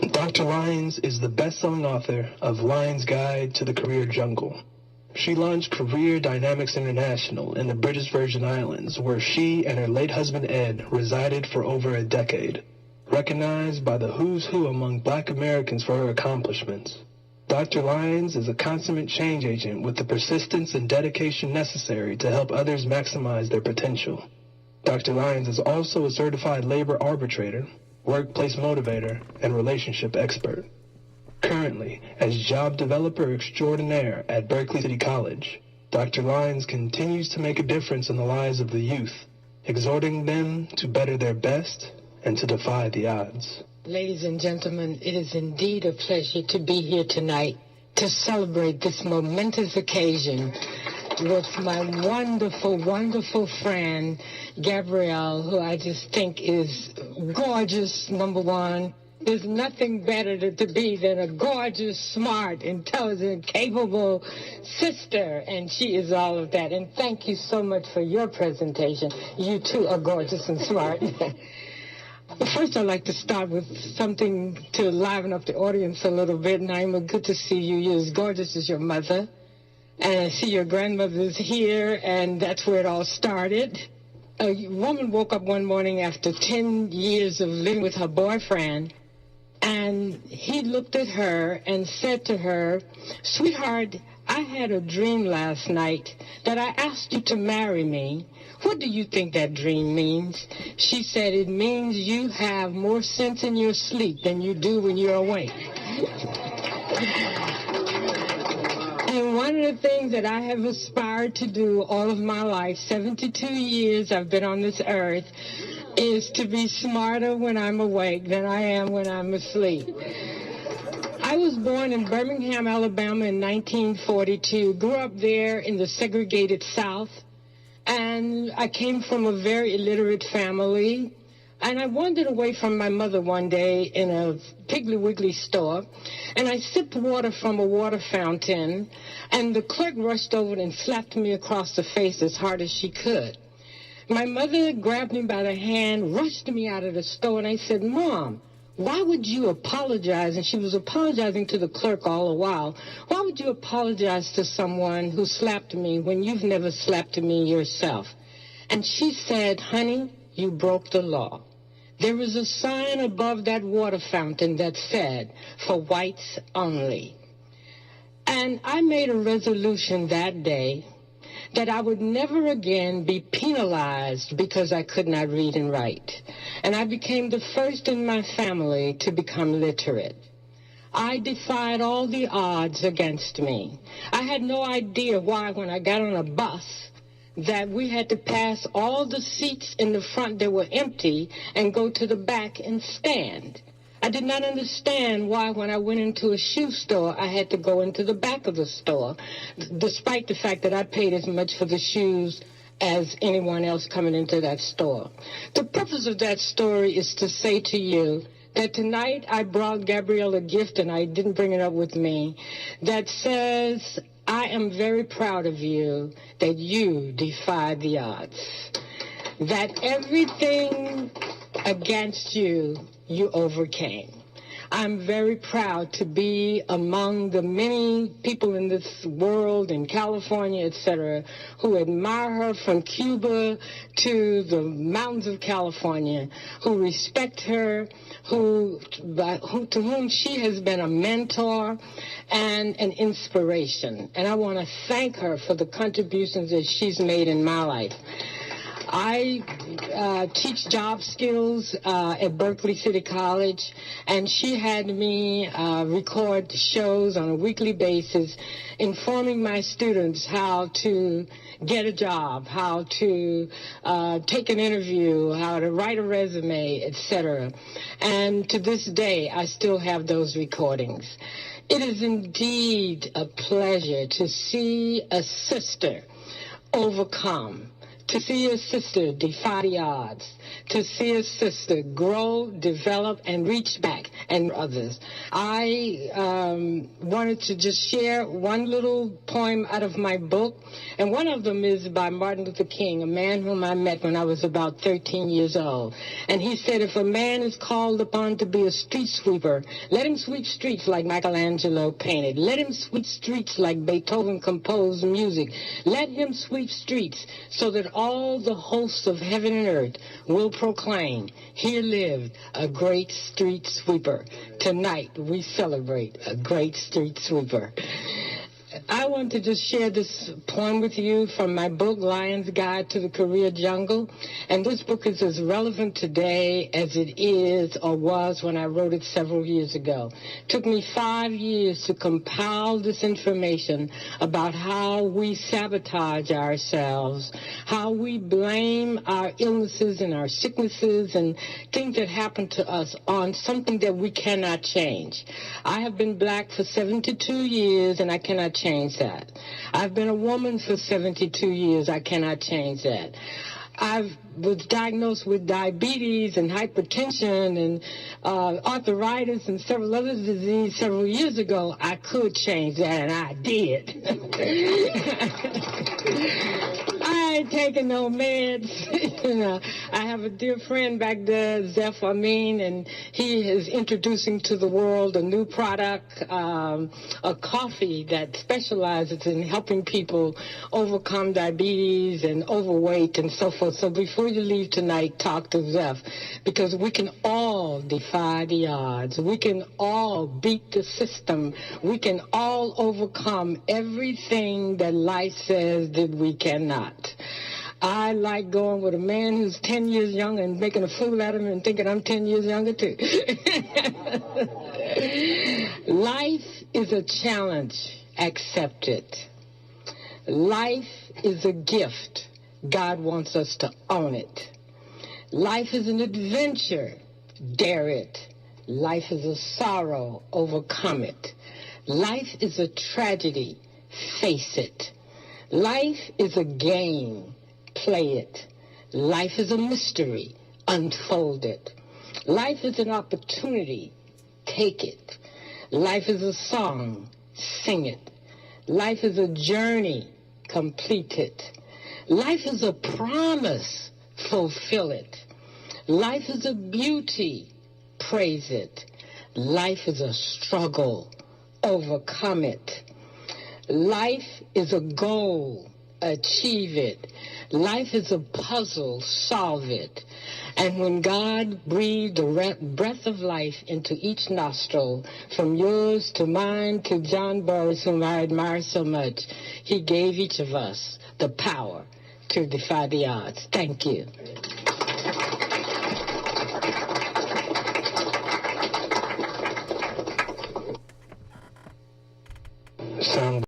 Dr. Lyons is the best-selling author of Lyons Guide to the Career Jungle. She launched Career Dynamics International in the British Virgin Islands, where she and her late husband Ed resided for over a decade. Recognized by the who's who among Black Americans for her accomplishments, Dr. Lyons is a consummate change agent with the persistence and dedication necessary to help others maximize their potential. Dr. Lyons is also a certified labor arbitrator, workplace motivator, and relationship expert. Currently, as job developer extraordinaire at Berkeley City College, Dr. Lyons continues to make a difference in the lives of the youth, exhorting them to better their best and to defy the odds. Ladies and gentlemen, it is indeed a pleasure to be here tonight to celebrate this momentous occasion with my wonderful, wonderful friend, Gabrielle, who I just think is gorgeous, number one. There's nothing better to be than a gorgeous, smart, intelligent, capable sister, and she is all of that. And thank you so much for your presentation. You, too, are gorgeous and smart. First, I'd like to start with something to liven up the audience a little bit. Naima, good to see you. You're as gorgeous as your mother. And I see your grandmother's here, and that's where it all started. A woman woke up one morning after 10 years of living with her boyfriend, and he looked at her and said to her, "Sweetheart, I had a dream last night that I asked you to marry me. What do you think that dream means?" She said, "It means you have more sense in your sleep than you do when you're awake." And one of the things that I have aspired to do all of my life, 72 years I've been on this earth, is to be smarter when I'm awake than I am when I'm asleep. I was born in Birmingham, Alabama in 1942, grew up there in the segregated South, and I came from a very illiterate family. And I wandered away from my mother one day in a Piggly Wiggly store, and I sipped water from a water fountain, and the clerk rushed over and slapped me across the face as hard as she could. My mother grabbed me by the hand, rushed me out of the store, and I said, "Mom, why would you apologize?" And she was apologizing to the clerk all the while. "Why would you apologize to someone who slapped me when you've never slapped me yourself?" And she said, "Honey, you broke the law. There was a sign above that water fountain that said, 'For whites only.'" And I made a resolution that day that I would never again be penalized because I could not read and write. And I became the first in my family to become literate. I defied all the odds against me. I had no idea why, when I got on a bus, that we had to pass all the seats in the front that were empty and go to the back and stand. I did not understand why, when I went into a shoe store, I had to go into the back of the store, despite the fact that I paid as much for the shoes as anyone else coming into that store. The purpose of that story is to say to you that tonight I brought Gabrielle a gift, and I didn't bring it up with me, that says, "I am very proud of you that you defied the odds. That everything against you, you overcame." I'm very proud to be among the many people in this world, in California, etc., who admire her, from Cuba to the mountains of California, who respect her, to whom she has been a mentor and an inspiration. And I want to thank her for the contributions that she's made in my life. I teach job skills at Berkeley City College, and she had me record shows on a weekly basis informing my students how to get a job, how to take an interview, how to write a resume, etc. And to this day, I still have those recordings. It is indeed a pleasure to see a sister overcome, to see a sister defy the odds, to see a sister grow, develop, and reach back. and others. I wanted to just share one little poem out of my book, and one of them is by Martin Luther King, a man whom I met when I was about 13 years old. And he said, if a man is called upon to be a street sweeper, let him sweep streets like Michelangelo painted. Let him sweep streets like Beethoven composed music. Let him sweep streets so that all the hosts of heaven and earth will proclaim, here lived a great street sweeper. Tonight we celebrate a great street sweeper. I want to just share this poem with you from my book, Lion's Guide to the Career Jungle. And this book is as relevant today as it is or was when I wrote it several years ago. It took me 5 years to compile this information about how we sabotage ourselves, how we blame our illnesses and our sicknesses and things that happen to us on something that we cannot change. I have been black for 72 years, and I cannot change that. I've been a woman for 72 years. I cannot change that. I was diagnosed with diabetes and hypertension and arthritis and several other diseases several years ago. I could change that, and I did. I ain't taking no meds. I have a dear friend back there, Zeph Amin, and he is introducing to the world a new product, a coffee that specializes in helping people overcome diabetes and overweight and so forth. So before you leave tonight, talk to Zeph, because we can all defy the odds. We can all beat the system. We can all overcome everything that life says that we cannot. I like going with a man who's 10 years younger and making a fool out of him and thinking I'm 10 years younger too. Life is a challenge. Accept it. Life is a gift. God wants us to own it. Life is an adventure. Dare it. Life is a sorrow. Overcome it. Life is a tragedy. Face it. Life is a game. Play it. Life is a mystery. Unfold it. Life is an opportunity. Take it. Life is a song. Sing it. Life is a journey. Complete it. Life is a promise. Fulfill it. Life is a beauty. Praise it. Life is a struggle. Overcome it. Life is a goal. Achieve it. Life is a puzzle. Solve it. And when God breathed the breath of life into each nostril, from yours to mine to John Burris, whom I admire so much, he gave each of us the power to defy the odds. Thank you. Sound